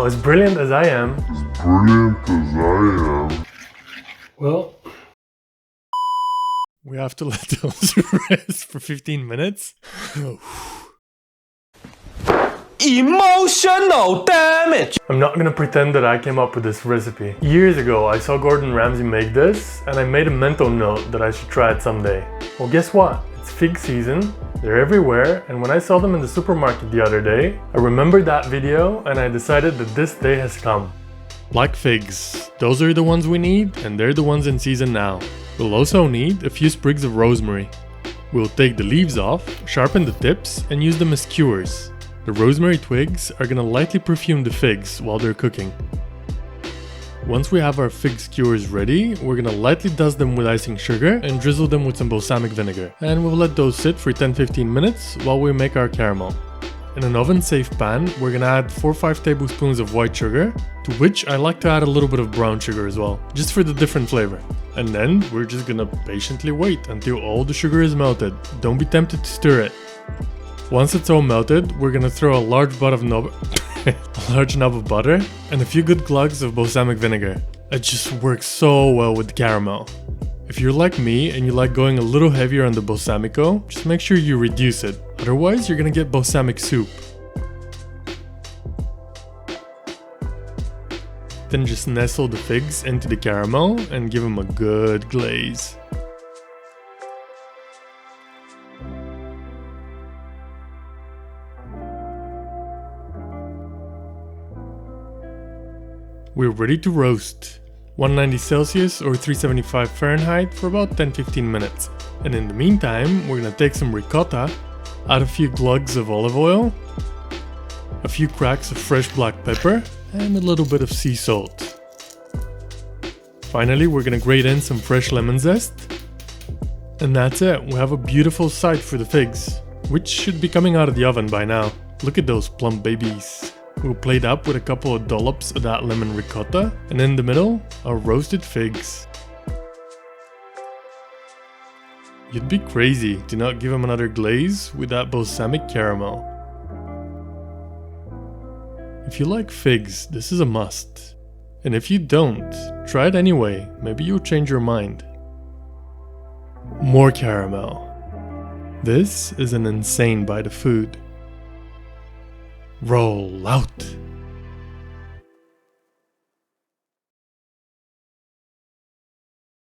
as brilliant as I am, well, we have to let those rest for 15 minutes. Emotional damage! I'm not gonna pretend that I came up with this recipe. Years ago, I saw Gordon Ramsay make this, and I made a mental note that I should try it someday. Well, guess what? It's fig season, they're everywhere, and when I saw them in the supermarket the other day, I remembered that video and I decided that this day has come. Like figs, those are the ones we need, and they're the ones in season now. We'll also need a few sprigs of rosemary. We'll take the leaves off, sharpen the tips, and use them as skewers. The rosemary twigs are gonna lightly perfume the figs while they're cooking. Once we have our fig skewers ready, we're gonna lightly dust them with icing sugar and drizzle them with some balsamic vinegar. And we'll let those sit for 10-15 minutes while we make our caramel. In an oven-safe pan, we're gonna add 4 or 5 tablespoons of white sugar, to which I like to add a little bit of brown sugar as well, just for the different flavor. And then we're just gonna patiently wait until all the sugar is melted. Don't be tempted to stir it. Once it's all melted, we're gonna throw a large knob of butter and a few good glugs of balsamic vinegar. It just works so well with the caramel. If you're like me and you like going a little heavier on the balsamico, just make sure you reduce it. Otherwise, you're gonna get balsamic soup. Then just nestle the figs into the caramel and give them a good glaze. We're ready to roast. 190 Celsius or 375 Fahrenheit for about 10-15 minutes. And in the meantime, we're gonna take some ricotta, add a few glugs of olive oil, a few cracks of fresh black pepper, and a little bit of sea salt. Finally, we're gonna grate in some fresh lemon zest. And that's it, we have a beautiful sight for the figs, which should be coming out of the oven by now. Look at those plump babies. We'll plate up with a couple of dollops of that lemon ricotta, and in the middle, our roasted figs. You'd be crazy to not give them another glaze with that balsamic caramel. If you like figs, this is a must. And if you don't, try it anyway, maybe you'll change your mind. More caramel. This is an insane bite of food. Roll out.